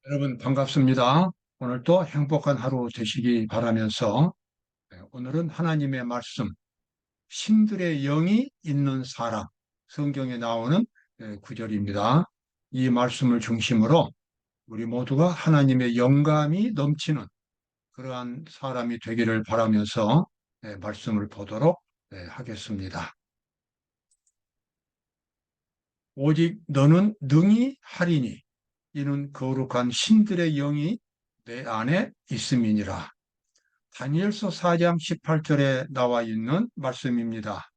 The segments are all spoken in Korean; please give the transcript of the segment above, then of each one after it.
여러분 반갑습니다. 오늘도 행복한 하루 되시기 바라면서 오늘은 하나님의 말씀, 신들의 영이 있는 사람, 성경에 나오는 구절입니다. 이 말씀을 중심으로 우리 모두가 하나님의 영감이 넘치는 그러한 사람이 되기를 바라면서 말씀을 보도록 하겠습니다. 오직 너는 능히 하리니 이는 거룩한 신들의 영이 내 안에 있음이니라. 다니엘서 4장 18절에 나와 있는 말씀입니다.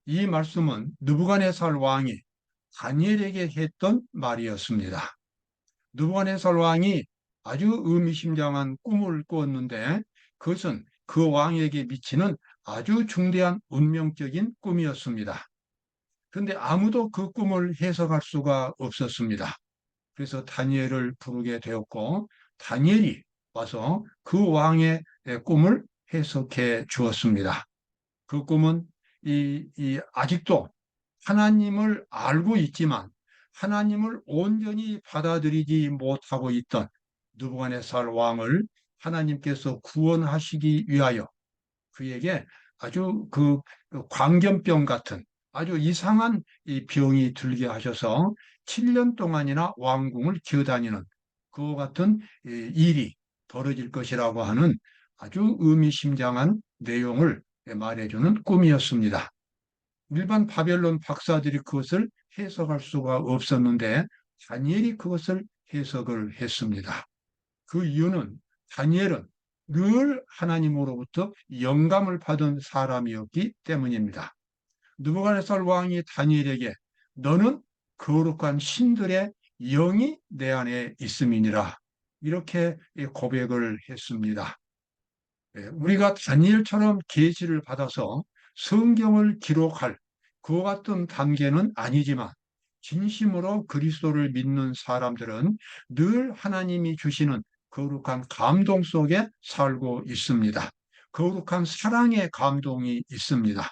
이 말씀은 느부갓네살 왕이 다니엘에게 했던 말이었습니다. 느부갓네살 왕이 아주 의미심장한 꿈을 꾸었는데 그것은 그 왕에게 미치는 아주 중대한 운명적인 꿈이었습니다. 그런데 아무도 그 꿈을 해석할 수가 없었습니다. 그래서 다니엘을 부르게 되었고 다니엘이 와서 그 왕의 꿈을 해석해 주었습니다. 그 꿈은 아직도 하나님을 알고 있지만 하나님을 온전히 받아들이지 못하고 있던 느부갓네살 왕을 하나님께서 구원하시기 위하여 그에게 아주 광견병 같은 아주 이상한 이 병이 들게 하셔서 7년 동안이나 왕궁을 기어다니는 그와 같은 일이 벌어질 것이라고 하는 아주 의미심장한 내용을 말해주는 꿈이었습니다. 일반 바벨론 박사들이 그것을 해석할 수가 없었는데 다니엘이 그것을 해석을 했습니다. 그 이유는 다니엘은 늘 하나님으로부터 영감을 받은 사람이었기 때문입니다. 느부갓네살 왕이 다니엘에게 너는 거룩한 신들의 영이 내 안에 있음이니라 이렇게 고백을 했습니다. 우리가 다니엘처럼 계시를 받아서 성경을 기록할 그와 같은 단계는 아니지만 진심으로 그리스도를 믿는 사람들은 늘 하나님이 주시는 거룩한 감동 속에 살고 있습니다. 거룩한 사랑의 감동이 있습니다.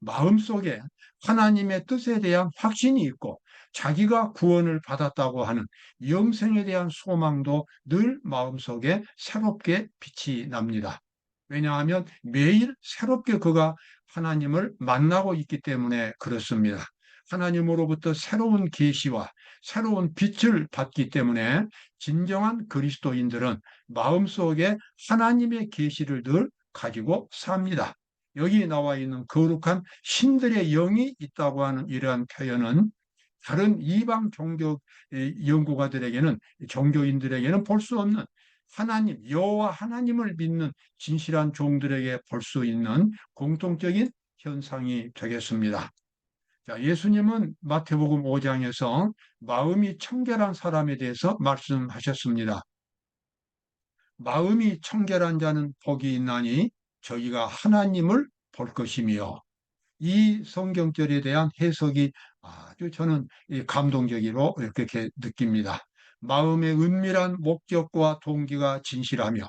마음속에 하나님의 뜻에 대한 확신이 있고 자기가 구원을 받았다고 하는 영생에 대한 소망도 늘 마음속에 새롭게 빛이 납니다. 왜냐하면 매일 새롭게 그가 하나님을 만나고 있기 때문에 그렇습니다. 하나님으로부터 새로운 계시와 새로운 빛을 받기 때문에 진정한 그리스도인들은 마음속에 하나님의 계시를 늘 가지고 삽니다. 여기 나와 있는 거룩한 신들의 영이 있다고 하는 이러한 표현은 다른 이방 종교 연구가들에게는 종교인들에게는 볼 수 없는 하나님 여호와 하나님을 믿는 진실한 종들에게 볼 수 있는 공통적인 현상이 되겠습니다. 자, 예수님은 마태복음 5장에서 마음이 청결한 사람에 대해서 말씀하셨습니다. 마음이 청결한 자는 복이 있나니 저희가 하나님을 볼 것이며 이 성경절에 대한 해석이 아주 저는 감동적으로 이렇게 느낍니다. 마음의 은밀한 목적과 동기가 진실하며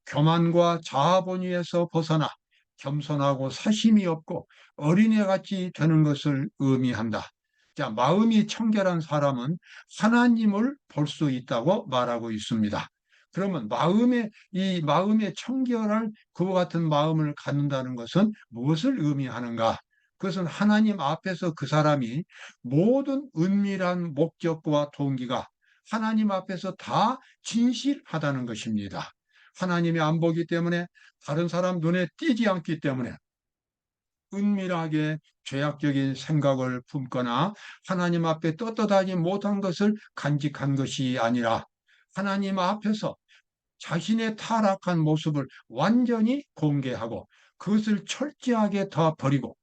교만과 자아본위에서 벗어나 겸손하고 사심이 없고 어린애같이 되는 것을 의미한다. 자, 마음이 청결한 사람은 하나님을 볼 수 있다고 말하고 있습니다. 그러면 마음의 청결할 그와 같은 마음을 갖는다는 것은 무엇을 의미하는가? 그것은 하나님 앞에서 그 사람이 모든 은밀한 목적과 동기가 하나님 앞에서 다 진실하다는 것입니다. 하나님이 안 보기 때문에 다른 사람 눈에 띄지 않기 때문에 은밀하게 죄악적인 생각을 품거나 하나님 앞에 떳떳하지 못한 것을 간직한 것이 아니라 하나님 앞에서 자신의 타락한 모습을 완전히 공개하고 그것을 철저하게 다 버리고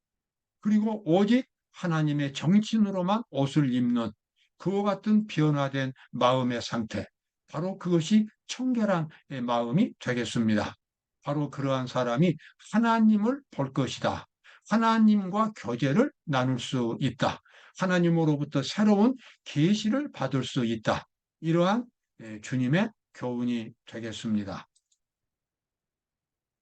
그리고 오직 하나님의 정신으로만 옷을 입는 그와 같은 변화된 마음의 상태. 바로 그것이 청결한 마음이 되겠습니다. 바로 그러한 사람이 하나님을 볼 것이다. 하나님과 교제를 나눌 수 있다. 하나님으로부터 새로운 계시를 받을 수 있다. 이러한 주님의 교훈이 되겠습니다.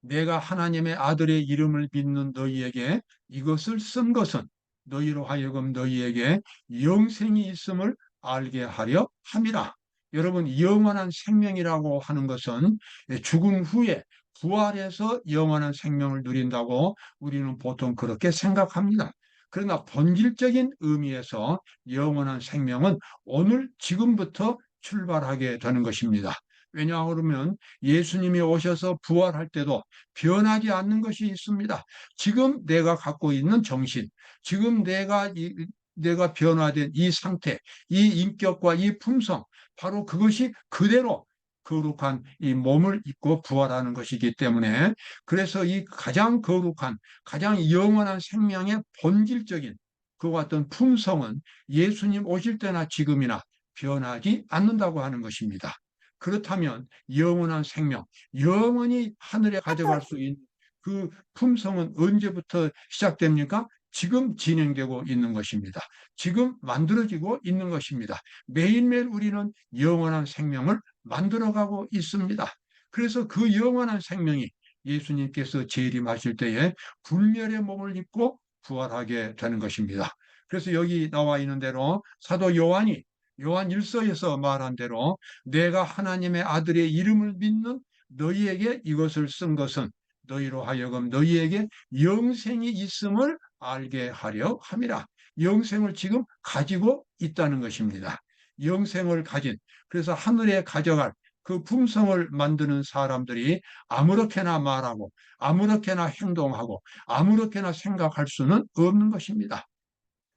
내가 하나님의 아들의 이름을 믿는 너희에게 이것을 쓴 것은 너희로 하여금 너희에게 영생이 있음을 알게 하려 함이라. 여러분, 영원한 생명이라고 하는 것은 죽은 후에 부활해서 영원한 생명을 누린다고 우리는 보통 그렇게 생각합니다. 그러나 본질적인 의미에서 영원한 생명은 오늘 지금부터 출발하게 되는 것입니다. 왜냐하면 예수님이 오셔서 부활할 때도 변하지 않는 것이 있습니다. 지금 내가 갖고 있는 정신, 지금 내가 변화된 이 상태, 이 인격과 이 품성, 바로 그것이 그대로 거룩한 이 몸을 입고 부활하는 것이기 때문에, 그래서 이 가장 거룩한, 가장 영원한 생명의 본질적인 그와 같은 품성은 예수님 오실 때나 지금이나 변하지 않는다고 하는 것입니다. 그렇다면 영원한 생명, 영원히 하늘에 가져갈 수 있는 그 품성은 언제부터 시작됩니까? 지금 진행되고 있는 것입니다. 지금 만들어지고 있는 것입니다. 매일매일 우리는 영원한 생명을 만들어가고 있습니다. 그래서 그 영원한 생명이 예수님께서 재림하실 때에 불멸의 몸을 입고 부활하게 되는 것입니다. 그래서 여기 나와 있는 대로 사도 요한이 요한 1서에서 말한 대로 내가 하나님의 아들의 이름을 믿는 너희에게 이것을 쓴 것은 너희로 하여금 너희에게 영생이 있음을 알게 하려 함이라. 영생을 지금 가지고 있다는 것입니다. 영생을 가진, 그래서 하늘에 가져갈 그 품성을 만드는 사람들이 아무렇게나 말하고 아무렇게나 행동하고 아무렇게나 생각할 수는 없는 것입니다.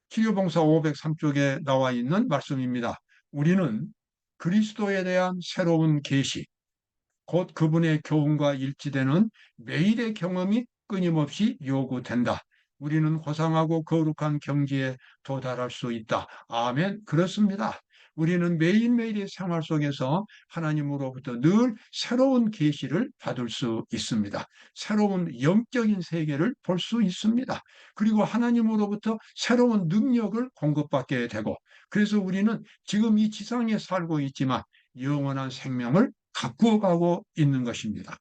치유봉사 503쪽에 나와 있는 말씀입니다. 우리는 그리스도에 대한 새로운 계시, 곧 그분의 교훈과 일치되는 매일의 경험이 끊임없이 요구된다. 우리는 호상하고 거룩한 경지에 도달할 수 있다. 아멘. 그렇습니다. 우리는 매일매일의 생활 속에서 하나님으로부터 늘 새로운 계시를 받을 수 있습니다. 새로운 영적인 세계를 볼 수 있습니다. 그리고 하나님으로부터 새로운 능력을 공급받게 되고, 그래서 우리는 지금 이 지상에 살고 있지만 영원한 생명을 갖고 가고 있는 것입니다.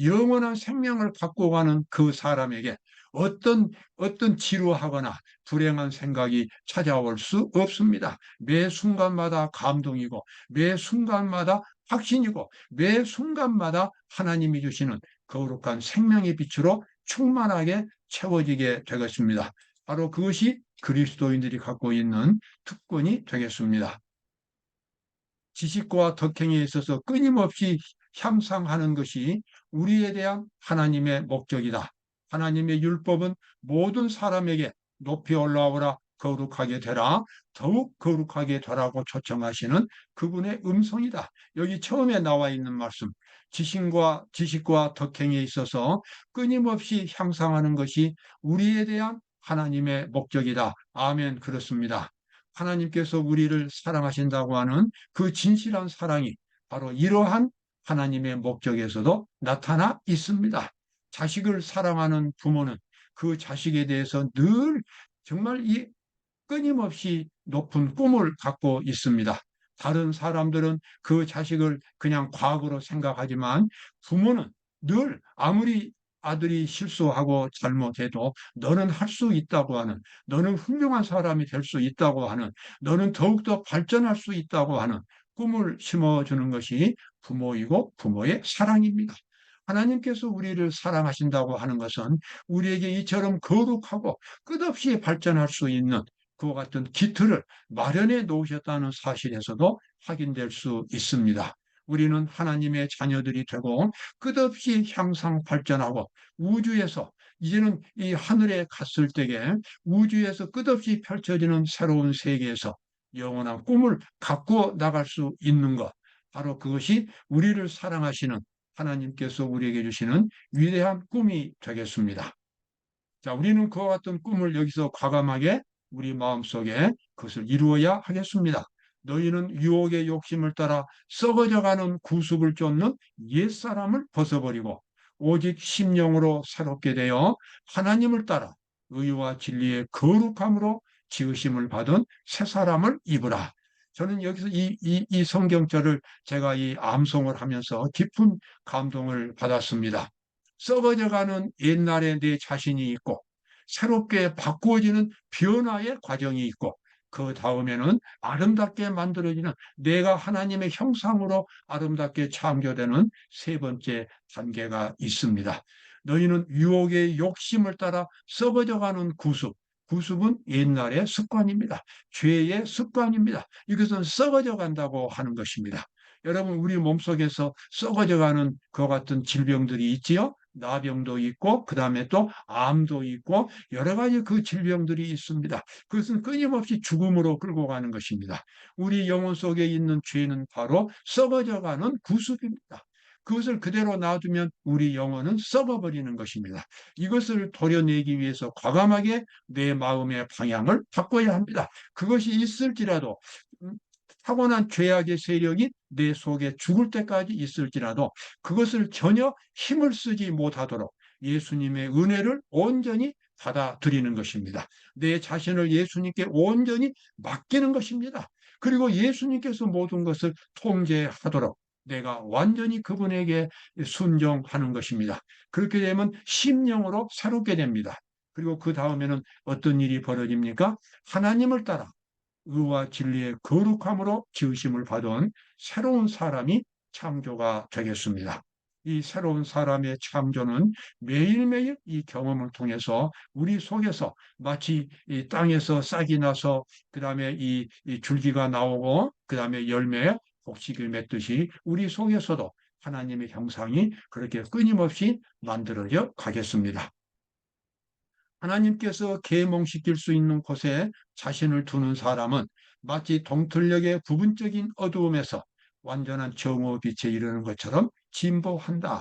영원한 생명을 갖고 가는 그 사람에게 어떤 지루하거나 불행한 생각이 찾아올 수 없습니다. 매 순간마다 감동이고, 매 순간마다 확신이고, 매 순간마다 하나님이 주시는 거룩한 생명의 빛으로 충만하게 채워지게 되겠습니다. 바로 그것이 그리스도인들이 갖고 있는 특권이 되겠습니다. 지식과 덕행에 있어서 끊임없이 향상하는 것이 우리에 대한 하나님의 목적이다. 하나님의 율법은 모든 사람에게 높이 올라오라, 거룩하게 되라, 더욱 거룩하게 되라고 초청하시는 그분의 음성이다. 여기 처음에 나와 있는 말씀, 지식과 덕행에 있어서 끊임없이 향상하는 것이 우리에 대한 하나님의 목적이다. 아멘. 그렇습니다. 하나님께서 우리를 사랑하신다고 하는 그 진실한 사랑이 바로 이러한 하나님의 목적에서도 나타나 있습니다. 자식을 사랑하는 부모는 그 자식에 대해서 늘 정말 이 끊임없이 높은 꿈을 갖고 있습니다. 다른 사람들은 그 자식을 그냥 과거로 생각하지만 부모는 늘 아무리 아들이 실수하고 잘못해도 너는 할 수 있다고 하는, 너는 훌륭한 사람이 될 수 있다고 하는, 너는 더욱더 발전할 수 있다고 하는 꿈을 심어주는 것이 부모이고 부모의 사랑입니다. 하나님께서 우리를 사랑하신다고 하는 것은 우리에게 이처럼 거룩하고 끝없이 발전할 수 있는 그와 같은 기틀을 마련해 놓으셨다는 사실에서도 확인될 수 있습니다. 우리는 하나님의 자녀들이 되고 끝없이 향상 발전하고 우주에서 이제는 이 하늘에 갔을 때에 우주에서 끝없이 펼쳐지는 새로운 세계에서 영원한 꿈을 갖고 나갈 수 있는 것. 바로 그것이 우리를 사랑하시는 하나님께서 우리에게 주시는 위대한 꿈이 되겠습니다. 자, 우리는 그와 같은 꿈을 여기서 과감하게 우리 마음속에 그것을 이루어야 하겠습니다. 너희는 유혹의 욕심을 따라 썩어져가는 구습을 쫓는 옛사람을 벗어버리고 오직 심령으로 새롭게 되어 하나님을 따라 의와 진리의 거룩함으로 지으심을 받은 새 사람을 입으라. 저는 여기서 이 성경절을 제가 이 암송을 하면서 깊은 감동을 받았습니다. 썩어져가는 옛날의 내 자신이 있고 새롭게 바꾸어지는 변화의 과정이 있고 그 다음에는 아름답게 만들어지는, 내가 하나님의 형상으로 아름답게 창조되는 세 번째 단계가 있습니다. 너희는 유혹의 욕심을 따라 썩어져가는 구습. 구습은 옛날의 습관입니다. 죄의 습관입니다. 이것은 썩어져 간다고 하는 것입니다. 여러분, 우리 몸속에서 썩어져가는 그와 같은 질병들이 있지요. 나병도 있고, 그 다음에 또 암도 있고, 여러 가지 그 질병들이 있습니다. 그것은 끊임없이 죽음으로 끌고 가는 것입니다. 우리 영혼 속에 있는 죄는 바로 썩어져가는 구습입니다. 그것을 그대로 놔두면 우리 영혼은 썩어버리는 것입니다. 이것을 도려내기 위해서 과감하게 내 마음의 방향을 바꿔야 합니다. 그것이 있을지라도, 타고난 죄악의 세력이 내 속에 죽을 때까지 있을지라도 그것을 전혀 힘을 쓰지 못하도록 예수님의 은혜를 온전히 받아들이는 것입니다. 내 자신을 예수님께 온전히 맡기는 것입니다. 그리고 예수님께서 모든 것을 통제하도록 내가 완전히 그분에게 순종하는 것입니다. 그렇게 되면 심령으로 새롭게 됩니다. 그리고 그 다음에는 어떤 일이 벌어집니까? 하나님을 따라 의와 진리의 거룩함으로 지으심을 받은 새로운 사람이 창조가 되겠습니다. 이 새로운 사람의 창조는 매일매일 이 경험을 통해서 우리 속에서 마치 이 땅에서 싹이 나서 그 다음에 이 줄기가 나오고 그 다음에 열매에 곡식을 맺듯이 우리 속에서도 하나님의 형상이 그렇게 끊임없이 만들어져 가겠습니다. 하나님께서 계몽시킬 수 있는 곳에 자신을 두는 사람은 마치 동틀녘의 부분적인 어두움에서 완전한 정오 빛에 이르는 것처럼 진보한다.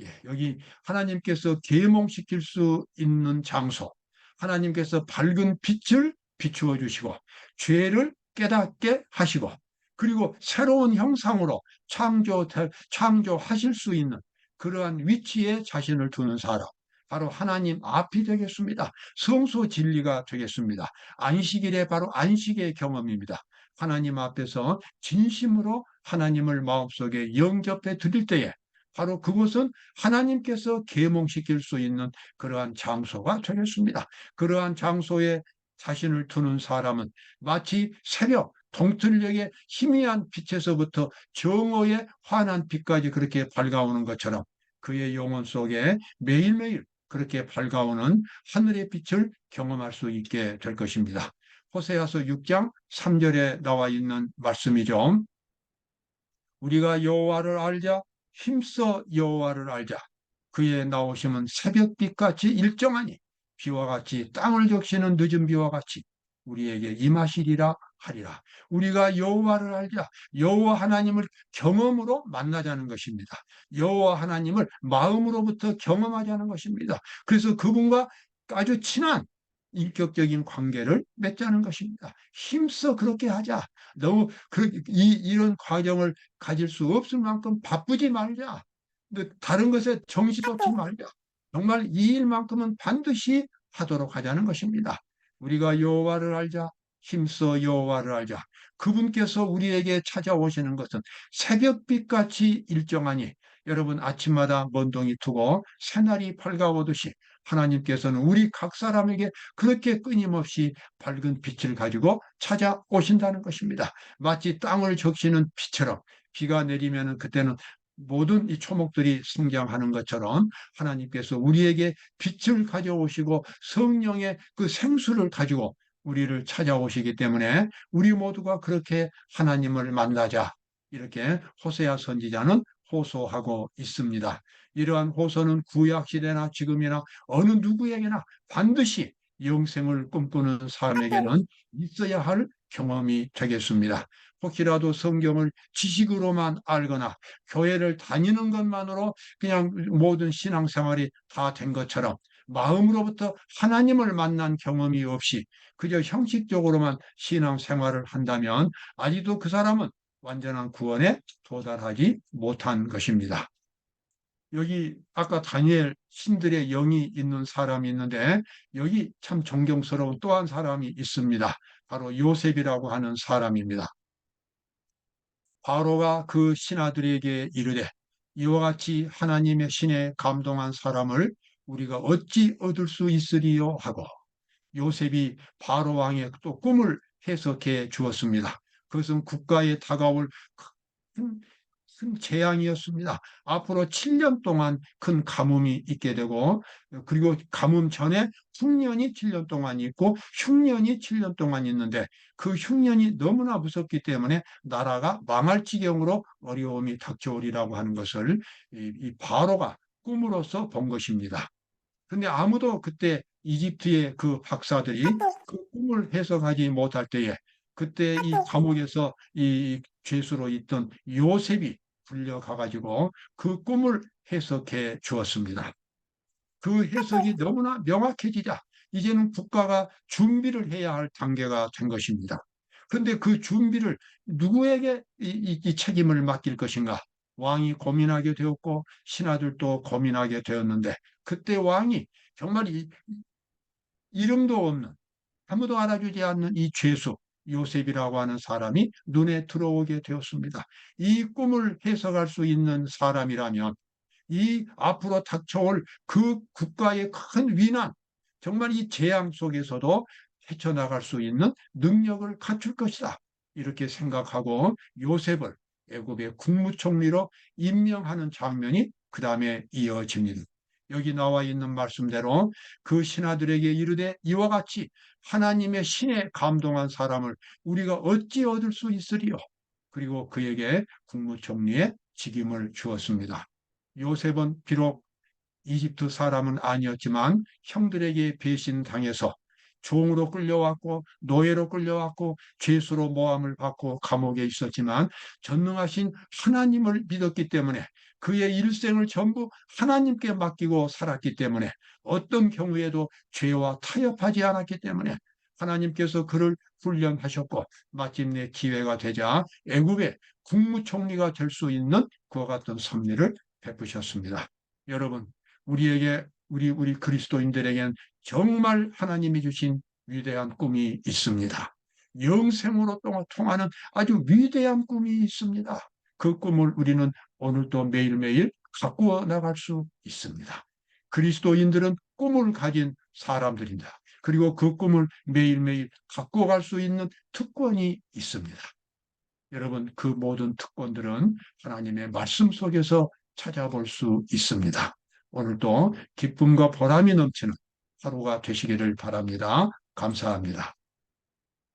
예, 여기 하나님께서 계몽시킬 수 있는 장소, 하나님께서 밝은 빛을 비추어 주시고 죄를 깨닫게 하시고 그리고 새로운 형상으로 창조하실 수 있는 그러한 위치에 자신을 두는 사람. 바로 하나님 앞이 되겠습니다. 성소 진리가 되겠습니다. 안식일에 바로 안식의 경험입니다. 하나님 앞에서 진심으로 하나님을 마음속에 영접해 드릴 때에 바로 그곳은 하나님께서 계몽시킬 수 있는 그러한 장소가 되겠습니다. 그러한 장소에 자신을 두는 사람은 마치 새벽 동틀녘의 희미한 빛에서부터 정오의 환한 빛까지 그렇게 밝아오는 것처럼 그의 영혼 속에 매일매일 그렇게 밝아오는 하늘의 빛을 경험할 수 있게 될 것입니다. 호세아서 6장 3절에 나와 있는 말씀이죠. 우리가 여호와를 알자, 힘써 여호와를 알자. 그의 나오심은 새벽빛같이 일정하니 비와 같이 땅을 적시는 늦은 비와 같이 우리에게 임하시리라 하리라. 우리가 여호와를 알자. 여호와 하나님을 경험으로 만나자는 것입니다. 여호와 하나님을 마음으로부터 경험하자는 것입니다. 그래서 그분과 아주 친한 인격적인 관계를 맺자는 것입니다. 힘써 그렇게 하자. 너무 이런 과정을 가질 수 없을 만큼 바쁘지 말자. 다른 것에 정신없지 말자. 정말 이 일만큼은 반드시 하도록 하자는 것입니다. 우리가 여호와를 알자. 힘써 여호와를 알자. 그분께서 우리에게 찾아오시는 것은 새벽빛같이 일정하니 여러분 아침마다 먼동이 트고 새날이 밝아오듯이 하나님께서는 우리 각 사람에게 그렇게 끊임없이 밝은 빛을 가지고 찾아오신다는 것입니다. 마치 땅을 적시는 빛처럼 비가 내리면 그때는 모든 이 초목들이 성장하는 것처럼 하나님께서 우리에게 빛을 가져오시고 성령의 그 생수를 가지고 우리를 찾아오시기 때문에 우리 모두가 그렇게 하나님을 만나자. 이렇게 호세아 선지자는 호소하고 있습니다. 이러한 호소는 구약 시대나 지금이나 어느 누구에게나 반드시 영생을 꿈꾸는 사람에게는 있어야 할 경험이 되겠습니다. 혹시라도 성경을 지식으로만 알거나 교회를 다니는 것만으로 그냥 모든 신앙생활이 다 된 것처럼 마음으로부터 하나님을 만난 경험이 없이 그저 형식적으로만 신앙생활을 한다면 아직도 그 사람은 완전한 구원에 도달하지 못한 것입니다. 여기 아까 다니엘 신들의 영이 있는 사람이 있는데 여기 참 존경스러운 또 한 사람이 있습니다. 바로 요셉이라고 하는 사람입니다. 바로가 그 신하들에게 이르되 이와 같이 하나님의 신에 감동한 사람을 우리가 어찌 얻을 수 있으리요 하고 요셉이 바로 왕의 또 꿈을 해석해 주었습니다. 그것은 국가에 다가올 큰, 큰 재앙이었습니다. 앞으로 7년 동안 큰 가뭄이 있게 되고, 그리고 가뭄 전에 흉년이 7년 동안 있고 흉년이 7년 동안 있는데, 그 흉년이 너무나 무섭기 때문에 나라가 망할 지경으로 어려움이 닥쳐오리라고 하는 것을 이 바로가 꿈으로써 본 것입니다. 근데 아무도 그때 이집트의 그 박사들이 그 꿈을 해석하지 못할 때에, 그때 이 감옥에서 이 죄수로 있던 요셉이 불려가가지고 그 꿈을 해석해 주었습니다. 그 해석이 너무나 명확해지자 이제는 국가가 준비를 해야 할 단계가 된 것입니다. 그런데 그 준비를 누구에게 이 책임을 맡길 것인가? 왕이 고민하게 되었고 신하들도 고민하게 되었는데, 그때 왕이 정말 이름도 없는, 아무도 알아주지 않는 이 죄수 요셉이라고 하는 사람이 눈에 들어오게 되었습니다. 이 꿈을 해석할 수 있는 사람이라면 이 앞으로 닥쳐올 그 국가의 큰 위난, 정말 이 재앙 속에서도 헤쳐나갈 수 있는 능력을 갖출 것이다, 이렇게 생각하고 요셉을 애굽의 국무총리로 임명하는 장면이 그 다음에 이어집니다. 여기 나와 있는 말씀대로 그 신하들에게 이르되 이와 같이 하나님의 신에 감동한 사람을 우리가 어찌 얻을 수 있으리요? 그리고 그에게 국무총리의 직임을 주었습니다. 요셉은 비록 이집트 사람은 아니었지만 형들에게 배신당해서 종으로 끌려왔고 노예로 끌려왔고 죄수로 모함을 받고 감옥에 있었지만 전능하신 하나님을 믿었기 때문에, 그의 일생을 전부 하나님께 맡기고 살았기 때문에, 어떤 경우에도 죄와 타협하지 않았기 때문에 하나님께서 그를 훈련하셨고 마침내 기회가 되자 애굽의 국무총리가 될 수 있는 그와 같은 섭리를 베푸셨습니다. 여러분, 우리에게 우리 그리스도인들에겐 정말 하나님이 주신 위대한 꿈이 있습니다. 영생으로 통하는 아주 위대한 꿈이 있습니다. 그 꿈을 우리는 오늘도 매일매일 가꾸어 나갈 수 있습니다. 그리스도인들은 꿈을 가진 사람들입니다. 그리고 그 꿈을 매일매일 가꾸어 갈 수 있는 특권이 있습니다. 여러분, 그 모든 특권들은 하나님의 말씀 속에서 찾아볼 수 있습니다. 오늘도 기쁨과 보람이 넘치는 하루가 되시기를 바랍니다. 감사합니다.